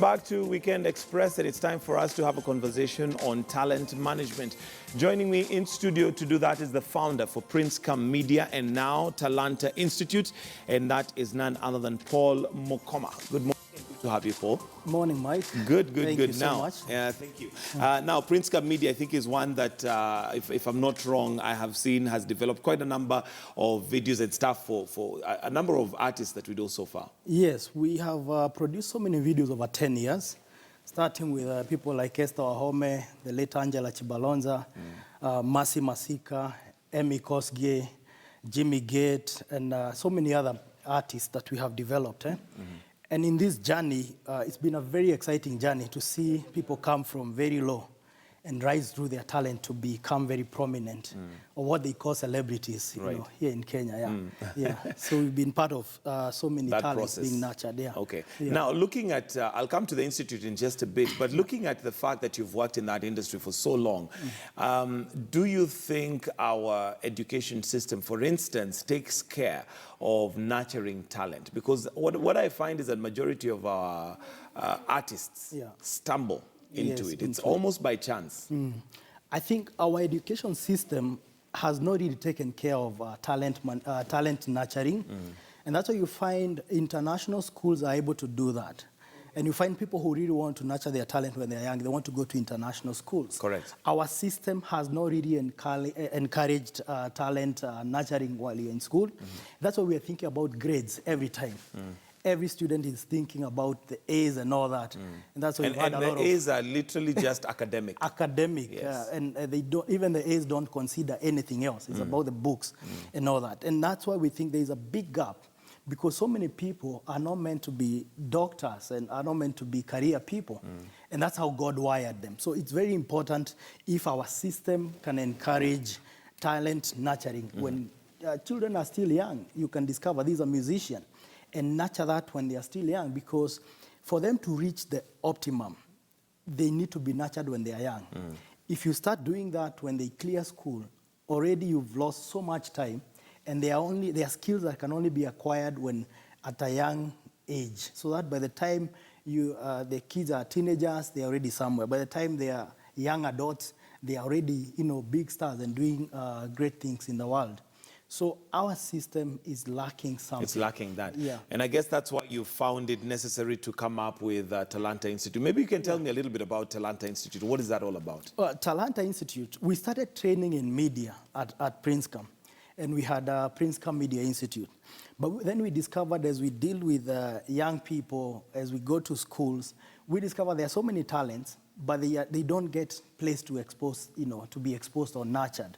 Back to Weekend Express, and it's time for us to have a conversation on talent management. Joining me in studio to do that is the founder for cum Media and now Talanta Institute, and that is none other than Paul Mukoma. Good morning. Good to have you, Paul. Morning, Mike. Good. Thank you so much. Yeah, thank you. Now, cum Media, I think, is one that, if I'm not wrong, I have seen has developed quite a number of videos and stuff for a number of artists that we do so far. Yes, we have produced so many videos over 10 years, starting with people like Esther Wahome, the late Angela Chibalonza, Mercy Masika, Emmy Kosgei, Jimmy Gate, and so many other artists that we have developed. And in this journey, it's been a very exciting journey to see people come from very low and rise through their talent to become very prominent, or what they call celebrities, you know, here in Kenya. Yeah. So we've been part of so many that talents process. being nurtured. Yeah. Okay. Yeah. Now, looking at, I'll come to the Institute in just a bit, but looking at the fact that you've worked in that industry for so long, do you think our education system, for instance, takes care of nurturing talent? Because what I find is that majority of our artists stumble into it. It's almost by chance. I think our education system has not really taken care of talent nurturing. And that's why you find international schools are able to do that. And you find people who really want to nurture their talent when they're young, they want to go to international schools. Correct. Our system has not really encouraged talent nurturing while you're in school. That's why we are thinking about grades every time. Every student is thinking about the A's and all that. And that's why we've had a lot of... the A's are literally just academic. Academic, yes. And they don't, even the A's don't consider anything else. It's about the books and all that. And that's why we think there's a big gap, because so many people are not meant to be doctors and are not meant to be career people. And that's how God wired them. So it's very important if our system can encourage talent nurturing. When children are still young, you can discover these are musicians, and nurture that when they are still young, because for them to reach the optimum, they need to be nurtured when they are young. If you start doing that when they clear school, already you've lost so much time, and they are skills that can only be acquired when at a young age, so that by the time the kids are teenagers, they're already somewhere. By the time they are young adults, they are already, big stars and doing great things in the world. So our system is lacking something. It's lacking that. Yeah. And I guess that's why you found it necessary to come up with Talanta Institute. Maybe you can tell me a little bit about Talanta Institute. What is that all about? Talanta Institute, we started training in media at cum, and we had cum Media Institute. But then we discovered, as we deal with young people, as we go to schools, we discover there are so many talents, but they don't get placed to expose, to be exposed or nurtured.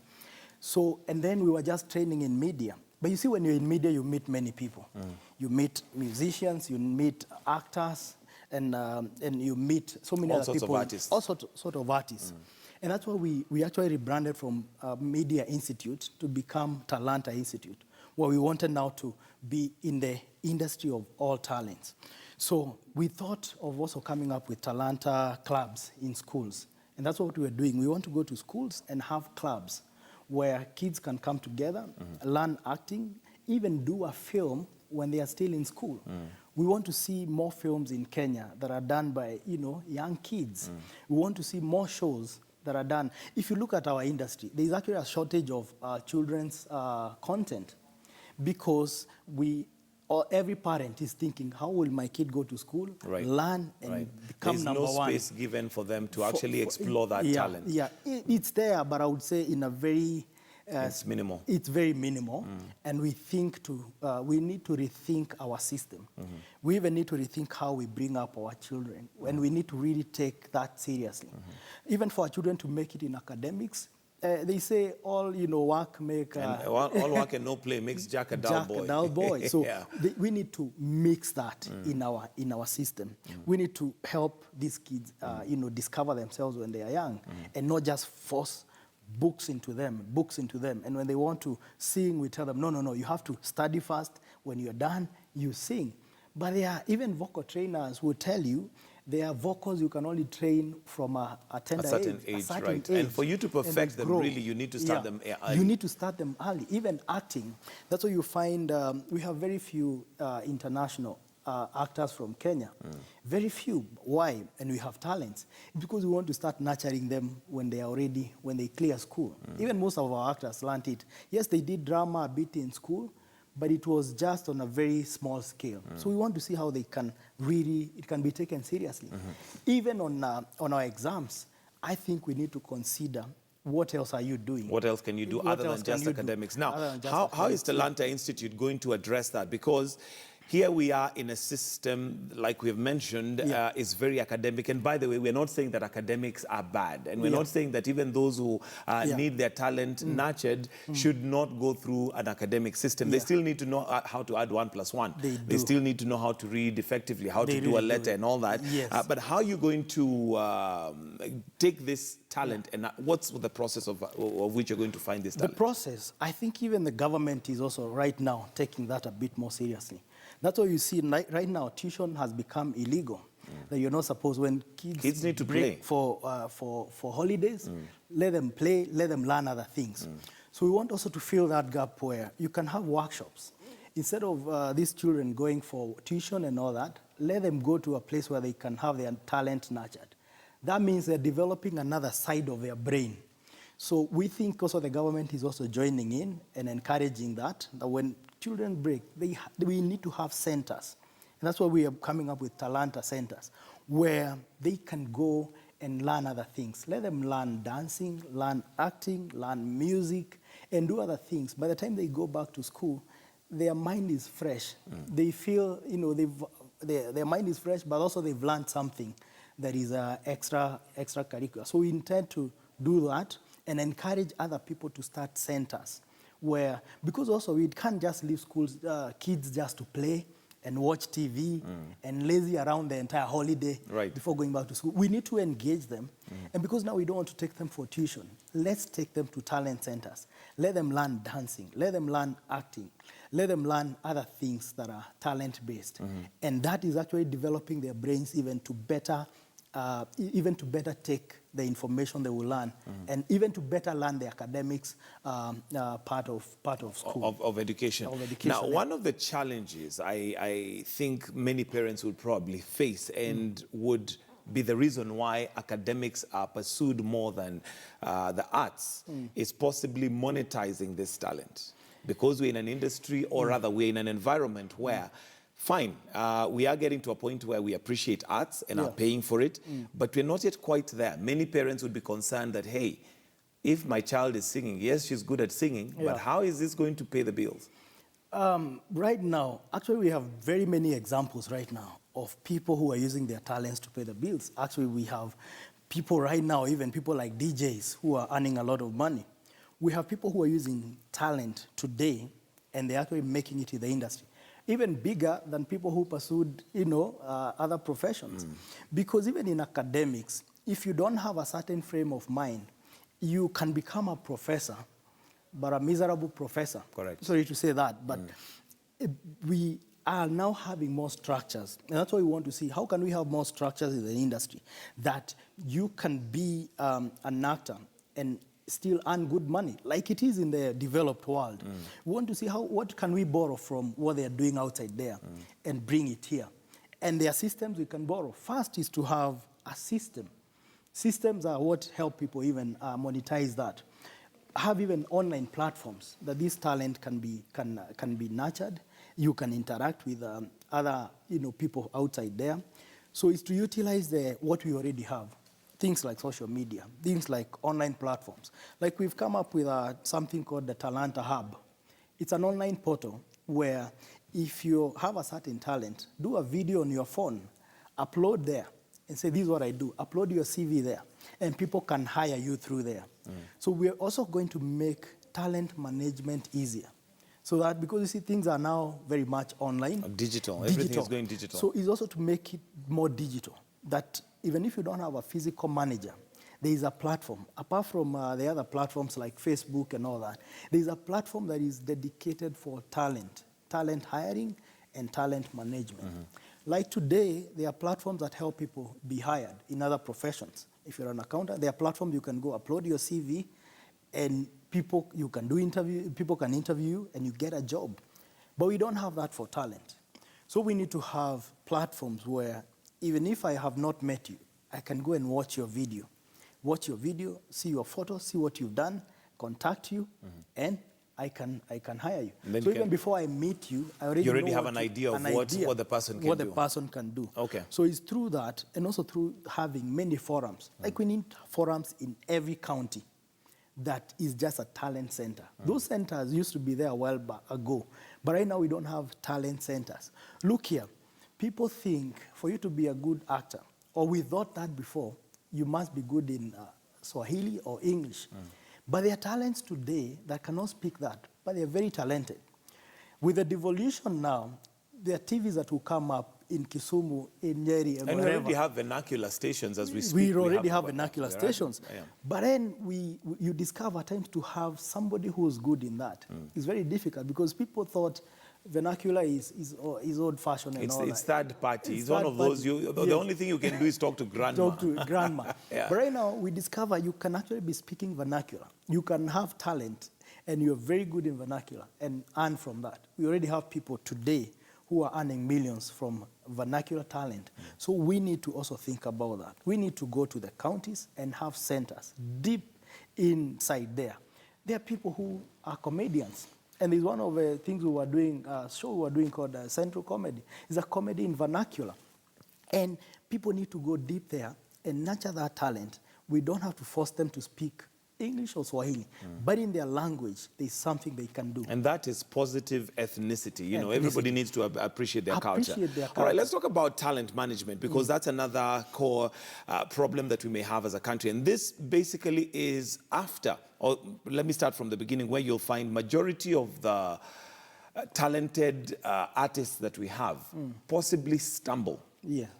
So, and then we were just training in media. But you see, when you're in media, you meet many people. You meet musicians, you meet actors, and you meet so many other people. All sorts of artists. And that's why we actually rebranded from Media Institute to become Talanta Institute, where we wanted now to be in the industry of all talents. So we thought of also coming up with Talanta clubs in schools. And that's what we were doing. We want to go to schools and have clubs where kids can come together, learn acting, even do a film when they are still in school. We want to see more films in Kenya that are done by, young kids. We want to see more shows that are done. If you look at our industry, there's actually a shortage of children's content, because every parent is thinking, how will my kid go to school, learn, and become number one? There's no space given for them to actually explore that talent. Yeah, it's there, but I would say in a very... it's minimal. It's very minimal, and we need to rethink our system. We even need to rethink how we bring up our children, and we need to really take that seriously. Even for our children to make it in academics, they say all work make all work and no play makes Jack a dull boy. Dull boy. So we need to mix that in our system. We need to help these kids discover themselves when they are young, and not just force books into them. And when they want to sing, we tell them, no, you have to study first. When you're done, you sing. But there are even vocal trainers who tell you there are vocals you can only train from a certain age. And for you to perfect them, really, you need to start them early. You need to start them early. Even acting. That's why you find we have very few international actors from Kenya. Very few. Why? And we have talents. Because we want to start nurturing them when they clear school. Even most of our actors learned it. Yes, they did drama a bit in school, but it was just on a very small scale. So we want to see how it can be taken seriously. Even on our exams, I think we need to consider what else are you doing? What else can you do other than just academics? Now, how is Talanta Institute going to address that? Because here we are in a system, like we've mentioned, is very academic. And by the way, we're not saying that academics are bad. And we're not saying that even those who need their talent nurtured should not go through an academic system. They still need to know how to add 1 + 1. They still need to know how to read effectively, how to do a letter and all that. But how are you going to take this talent and what's the process of which you're going to find this talent? The process, I think even the government is also right now taking that a bit more seriously. That's why you see right now tuition has become illegal. That you're not supposed, when kids need to break play for holidays, let them play, let them learn other things. So we want also to fill that gap where you can have workshops. Instead of these children going for tuition and all that, let them go to a place where they can have their talent nurtured. That means they're developing another side of their brain. So we think also the government is also joining in and encouraging that when children break, we need to have centers. And that's why we are coming up with Talanta centers, where they can go and learn other things. Let them learn dancing, learn acting, learn music, and do other things. By the time they go back to school, their mind is fresh. They feel, their mind is fresh, but also they've learned something that is extracurricular. So we intend to do that and encourage other people to start centers where, because also we can't just leave schools, kids just to play and watch TV and lazy around the entire holiday before going back to school. We need to engage them. And because now we don't want to take them for tuition, let's take them to talent centers. Let them learn dancing. Let them learn acting. Let them learn other things that are talent-based. And that is actually developing their brains even to better take the information they will learn, and even to better learn the academics part of school. Of education. Now, one of the challenges I think many parents would probably face and would be the reason why academics are pursued more than the arts is possibly monetizing this talent. Because we're in an industry, or rather we're in an environment where fine, we are getting to a point where we appreciate arts and are paying for it, but we're not yet quite there. Many parents would be concerned that, hey, if my child is singing, yes, she's good at singing, but how is this going to pay the bills? Right now, actually we have very many examples right now of people who are using their talents to pay the bills. Actually, we have people right now, even people like DJs who are earning a lot of money. We have people who are using talent today and they're actually making it in the industry. Even bigger than people who pursued, other professions. Because even in academics, if you don't have a certain frame of mind, you can become a professor, but a miserable professor. Correct. Sorry to say that, but we are now having more structures. And that's why we want to see, how can we have more structures in the industry that you can be an actor and still earn good money, like it is in the developed world. We want to see what can we borrow from what they are doing outside there and bring it here. And there are systems we can borrow. First is to have a system. Systems are what help people even monetize that. Have even online platforms that this talent can be nurtured. You can interact with other people outside there. So it's to utilize what we already have. Things like social media, things like online platforms. Like we've come up with something called the Talanta Hub. It's an online portal where if you have a certain talent, do a video on your phone, upload there, and say, this is what I do. Upload your CV there, and people can hire you through there. So we're also going to make talent management easier. So that, because you see, things are now very much online. Digital. Everything is going digital. So it's also to make it more digital, that even if you don't have a physical manager, there is a platform. Apart from the other platforms like Facebook and all that, there is a platform that is dedicated for talent hiring and talent management. Like today, there are platforms that help people be hired in other professions. If you're an accountant, there are platforms you can go upload your CV and people can interview you and you get a job. But we don't have that for talent. So we need to have platforms where even if I have not met you, I can go and watch your video, see your photos, see what you've done, contact you, and I can hire you. And then So even before I meet you, I already You already know have an idea of what the person can do. What the person can do. Okay. So it's through that, and also through having many forums. Like we need forums in every county that is just a talent center. Those centers used to be there a while ago, but right now we don't have talent centers. Look here, people think for you to be a good actor, or we thought that before, you must be good in Swahili or English. But there are talents today that cannot speak that, but they're very talented. With the devolution now, there are TVs that will come up in Kisumu, in Nyeri, and we wherever. already have vernacular stations as we speak. We already have vernacular stations. Yeah. But then you discover times to have somebody who's good in that. It's very difficult because people thought vernacular is old-fashioned and all It's that. third party. It's third one of those, party. the only thing you can do is talk to grandma. Talk to grandma. Yeah. But right now, we discover you can actually be speaking vernacular. You can have talent, and you're very good in vernacular, and earn from that. We already have people today who are earning millions from vernacular talent. So we need to also think about that. We need to go to the counties and have centers deep inside there. There are people who are comedians. And there's one of the things we were doing, show we were doing called Central Comedy. It's a comedy in vernacular. And people need to go deep there and nurture that talent. We don't have to force them to speak English or Swahili, but in their language, there's something they can do. And that is positive ethnicity. You know, everybody needs to appreciate their culture. Their culture. All right, let's talk about talent management, because that's another core problem that we may have as a country. And this basically is after, or let me start from the beginning, where you'll find majority of the talented artists that we have possibly stumble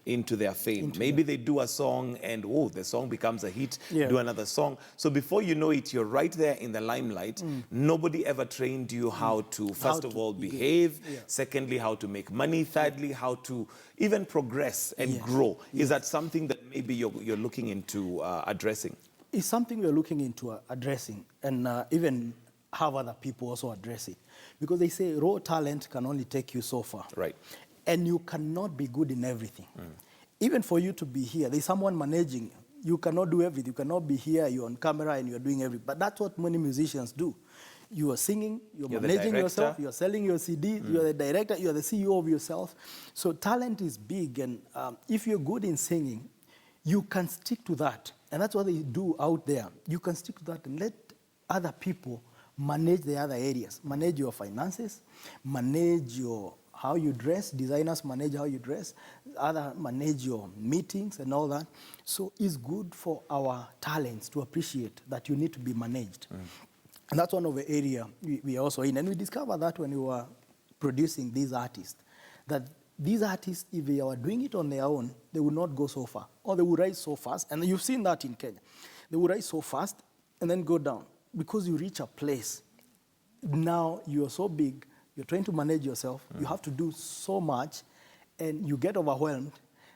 into their fame. Maybe they do a song and, the song becomes a hit, do another song. So before you know it, you're right there in the limelight. Nobody ever trained you how to, first of all, behave. Secondly, how to make money. Thirdly, how to even progress and grow. Is that something that maybe you're looking into addressing? It's something we're looking into addressing, and even have other people also address it. Because they say raw talent can only take you so far. Right. And you cannot be good in everything. Even for you to be here, there's someone managing you. You cannot do everything. You cannot be here, you're on camera and you're doing everything. But that's what many musicians do. You are singing, you're managing yourself, you're selling your CD, you're the director, you're the CEO of yourself. So talent is big, and if you're good in singing, you can stick to that. And that's what they do out there. You can stick to that and let other people manage the other areas. Manage your finances, manage your how you dress. Designers manage how you dress. Other manage your meetings and all that. So it's good for our talents to appreciate that you need to be managed. And that's one of the areas we are also in. And we discovered that when we were producing these artists, that these artists, if they were doing it on their own, they would not go so far, or they would rise so fast. And you've seen that in Kenya. They would rise so fast and then go down, because you reach a place. Now you are so big, you're trying to manage yourself, you have to do so much, and you get overwhelmed.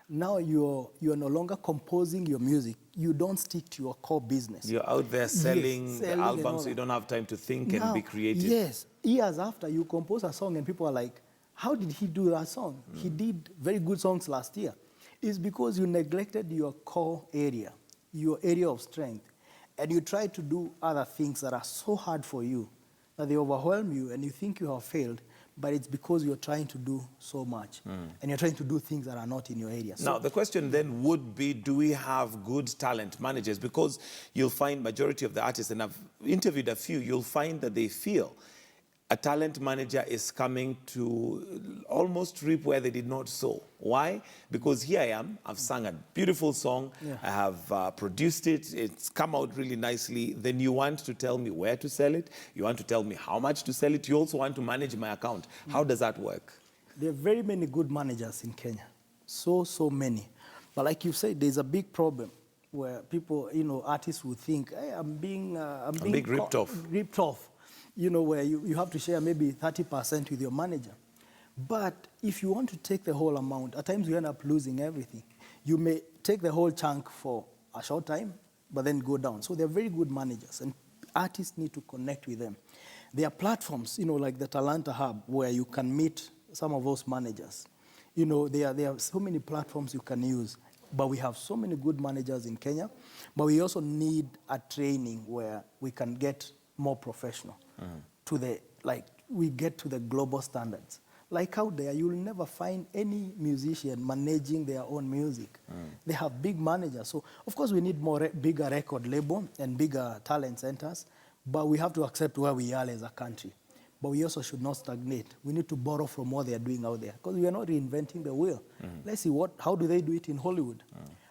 Now you're no longer composing your music. You don't stick to your core business. You're out there selling the album, so you don't have time to think and be creative. Yes, years after you compose a song and people are like, how did he do that song? He did very good songs last year. It's because you neglected your core area, your area of strength, and you try to do other things that are so hard for you that they overwhelm you and you think you have failed, but it's because you're trying to do so much and you're trying to do things that are not in your area. Now, the question then would be, do we have good talent managers? Because you'll find majority of the artists, and I've interviewed a few, you'll find that they feel a talent manager is coming to almost reap where they did not sow. Why? Because here I am, I've sung a beautiful song, I have produced it, it's come out really nicely. Then you want to tell me where to sell it, you want to tell me how much to sell it, you also want to manage my account. How does that work? There are very many good managers in Kenya, so many. But like you said, there's a big problem where people, artists will think, hey, I'm being ripped off. Ripped off. Where you have to share maybe 30% with your manager. But if you want to take the whole amount, at times you end up losing everything. You may take the whole chunk for a short time, but then go down. So they're very good managers, and artists need to connect with them. There are platforms, like the Talanta Hub, where you can meet some of those managers. You know, there are so many platforms you can use, but we have so many good managers in Kenya, but we also need a training where we can get more professional to the, like, we get to the global standards. Like out there, you'll never find any musician managing their own music. They have big managers. So, of course, we need bigger record label and bigger talent centers, but we have to accept where we are as a country. But we also should not stagnate. We need to borrow from what they are doing out there, because we are not reinventing the wheel. Let's see how do they do it in Hollywood?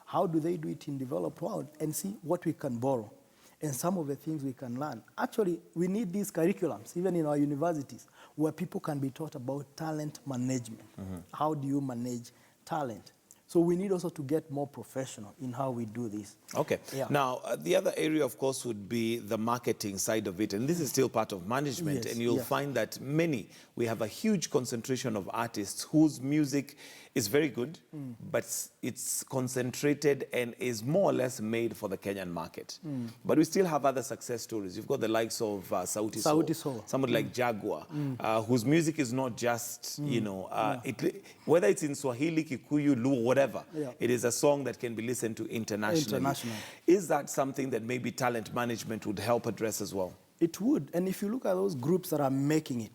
How do they do it in developed world? And see what we can borrow and some of the things we can learn. Actually, we need these curriculums, even in our universities, where people can be taught about talent management. How do you manage talent? So we need also to get more professional in how we do this. Okay. Yeah. Now, the other area, of course, would be the marketing side of it. And this is still part of management. Yes, And you'll find that we have a huge concentration of artists whose music is very good, but it's concentrated and is more or less made for the Kenyan market. But we still have other success stories. You've got the likes of Sauti Sol, somebody like Jaguar, whose music is not just, you know, whether it's in Swahili, Kikuyu, Luo, whatever, it is a song that can be listened to internationally. Is that something that maybe talent management would help address as well? It would. And if you look at those groups that are making it,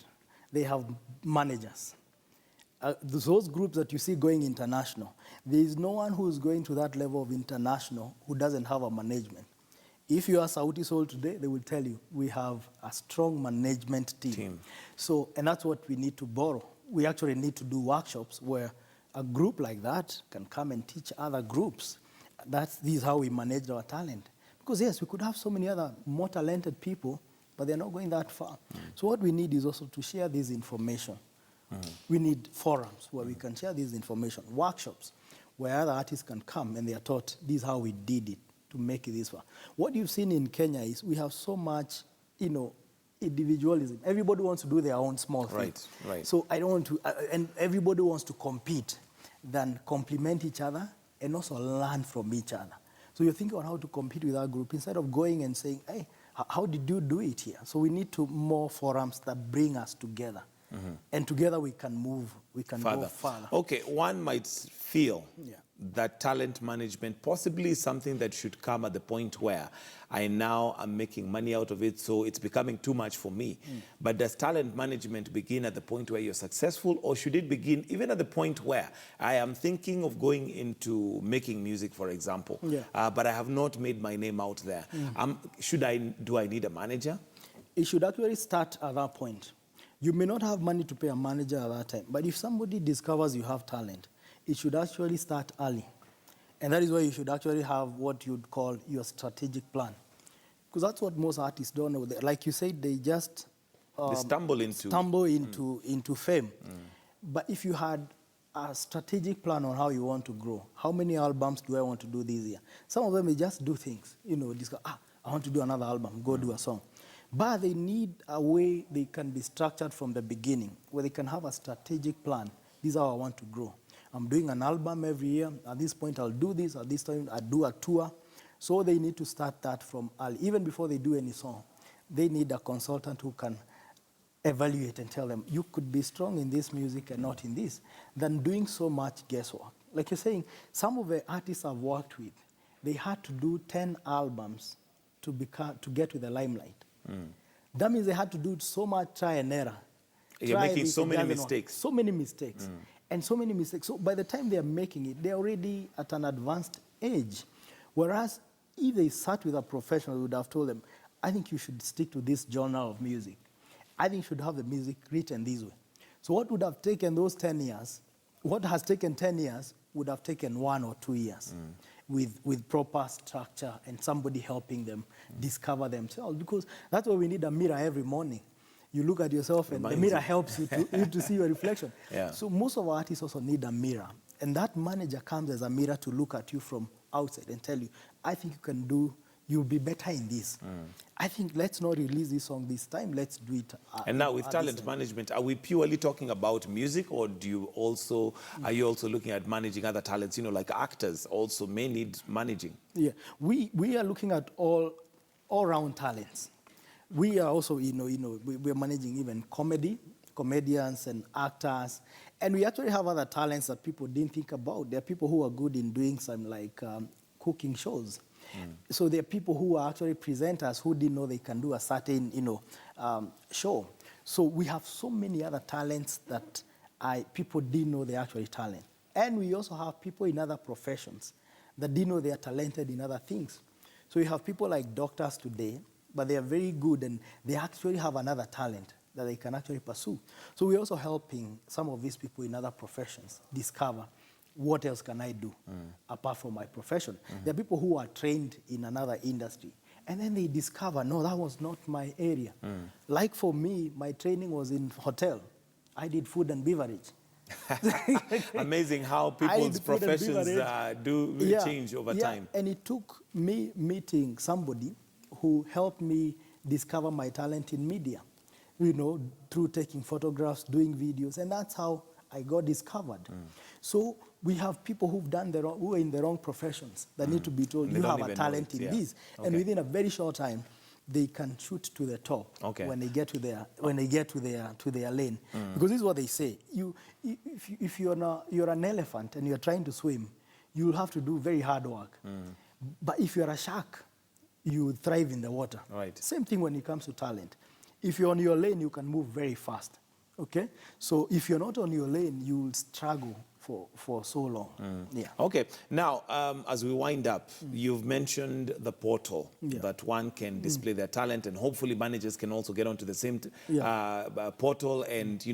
they have managers. Those groups that you see going international, there is no one who is going to that level of international who doesn't have a management. If you are Sauti Sol today, they will tell you, we have a strong management team. So, and that's what we need to borrow. We actually need to do workshops where a group like that can come and teach other groups. This is how we manage our talent. Because yes, we could have so many other more talented people, but they're not going that far. So what we need is also to share this information. We need forums where we can share this information, workshops where other artists can come and they are taught, this is how we did it to make it this far. What you've seen in Kenya is we have so much, you know, individualism. Everybody wants to do their own small thing. Right. So I don't want to, and everybody wants to compete, then complement each other and also learn from each other. So you're thinking on how to compete with our group instead of going and saying, hey, how did you do it here? So we need more forums that bring us together. And together we can move, we can go further. Okay, one might feel that talent management possibly is something that should come at the point where I now am making money out of it, so it's becoming too much for me. But does talent management begin at the point where you're successful, or should it begin even at the point where I am thinking of going into making music, for example, but I have not made my name out there? Do I need a manager? It should actually start at that point. You may not have money to pay a manager at that time, but if somebody discovers you have talent, it should actually start early. And that is why you should actually have what you'd call your strategic plan. Because that's what most artists don't know. Like you said, they just they stumble into fame. But if you had a strategic plan on how you want to grow, how many albums do I want to do this year? Some of them may just do things, you know, I want to do another album, go do a song. But they need a way they can be structured from the beginning, where they can have a strategic plan. This is how I want to grow. I'm doing an album every year. At this point, I'll do this. At this time, I'll do a tour. So they need to start that from early. Even before they do any song, they need a consultant who can evaluate and tell them, you could be strong in this music and not in this, than doing so much guesswork. Like you're saying, some of the artists I've worked with, they had to do 10 albums to get to the limelight. That means they had to do so much try and error. You're making so many mistakes. So many mistakes. And so many mistakes. So by the time they're making it, they're already at an advanced age. Whereas if they sat with a professional, they would have told them, I think you should stick to this genre of music. I think you should have the music written this way. So what would have taken those 10 years, what has taken 10 years would have taken 1 or 2 years. With proper structure and somebody helping them discover themselves. Because that's why we need a mirror every morning. You look at yourself and the mirror helps you to see your reflection. So most of our artists also need a mirror. And that manager comes as a mirror to look at you from outside and tell you, I think you'll be better in this. I think let's not release this song this time, let's do it. And now with talent management, are we purely talking about music, or are you also looking at managing other talents, you know, like actors also may need managing? Yeah, we are looking at all-round talents. We are also, we're managing even comedians and actors And we actually have other talents that people didn't think about. There are people who are good in doing some like cooking shows. So there are people who are actually presenters who didn't know they can do a certain, show. So we have so many other talents that people didn't know they're actually talent. And we also have people in other professions that didn't know they are talented in other things. So we have people like doctors today, but they are very good and they actually have another talent that they can actually pursue. So we're also helping some of these people in other professions discover what else can I do apart from my profession. There are people who are trained in another industry and then they discover, no, that was not my area. Like for me, my training was in hotel. I did food and beverage. Amazing how people's professions change over time. And it took me meeting somebody who helped me discover my talent in media, through taking photographs, doing videos, and that's how I got discovered. So we have people who are in the wrong professions that need to be told, you have a talent in this. And within a very short time, they can shoot to the top when they get to their lane. Because this is what they say. If you're an elephant and you're trying to swim, you'll have to do very hard work. But if you're a shark, you thrive in the water. Right. Same thing when it comes to talent. If you're on your lane, you can move very fast. Okay? So if you're not on your lane, you'll struggle for so long. Okay. Now, as we wind up, you've mentioned the portal that one can display their talent, and hopefully managers can also get onto the same portal and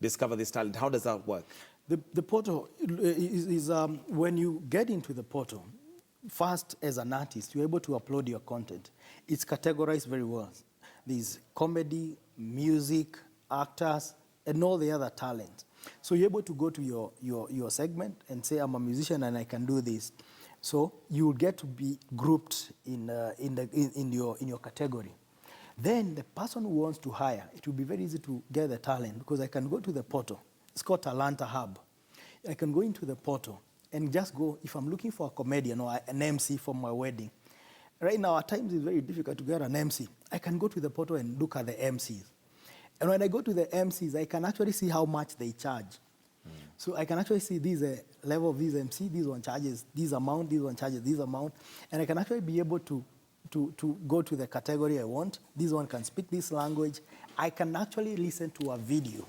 discover this talent. How does that work? The portal is when you get into the portal, first as an artist, you're able to upload your content. It's categorized very well. There's comedy, music, actors, and all the other talents. So you're able to go to your segment and say, I'm a musician and I can do this. So you will get to be grouped in your category. Then the person who wants to hire, it will be very easy to get the talent because I can go to the portal. It's called Talanta Hub. I can go into the portal and just go, if I'm looking for a comedian or an MC for my wedding. Right now, at times it's very difficult to get an MC. I can go to the portal and look at the MCs. And when I go to the MCs, I can actually see how much they charge. So I can actually see this level of this MC, this one charges this amount, this one charges this amount. And I can actually be able to go to the category I want. This one can speak this language. I can actually listen to a video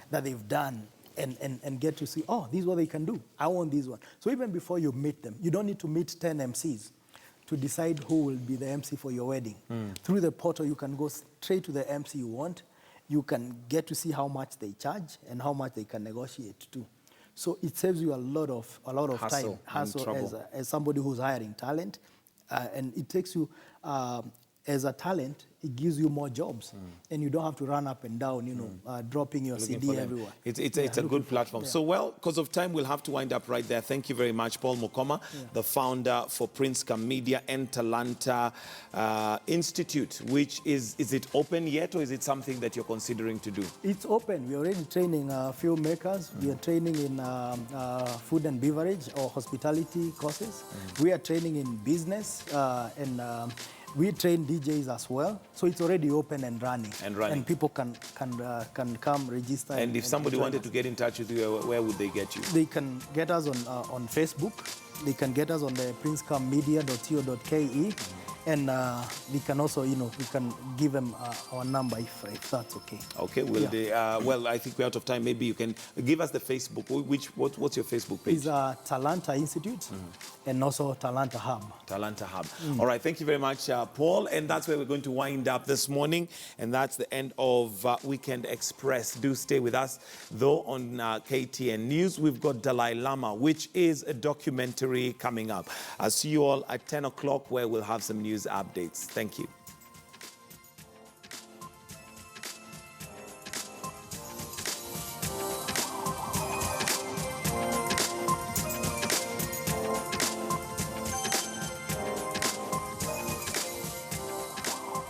that they've done and get to see, oh, this is what they can do. I want this one. So even before you meet them, you don't need to meet 10 MCs to decide who will be the MC for your wedding. Through the portal, you can go straight to the MC you want. You can get to see how much they charge and how much they can negotiate too. So it saves you a lot of hassle as somebody who's hiring talent, and it takes you as a talent. It gives you more jobs, and you don't have to run up and down, dropping your CD everywhere. It's a good platform. So, well, because of time, we'll have to wind up right there. Thank you very much, Paul Mukoma, the founder for Princecom Media and Talanta Institute, which is it open yet, or is it something that you're considering to do? It's open. We're already training filmmakers. We are training in food and beverage or hospitality courses. We are training in business and we train DJs as well, so it's already open and running. And people can come register. And if somebody wanted to get in touch with you, where would they get you? They can get us on Facebook. They can get us on the princecommedia.co.ke. And we can also, we can give them our number if that's okay. Okay, well, I think we're out of time. Maybe you can give us the Facebook. What's your Facebook page? It's Talanta Institute and also Talanta Hub. Talanta Hub. All right, thank you very much, Paul. And that's where we're going to wind up this morning. And that's the end of Weekend Express. Do stay with us, though, on KTN News. We've got Dalai Lama, which is a documentary coming up. I'll see you all at 10 o'clock where we'll have some news updates. Thank you.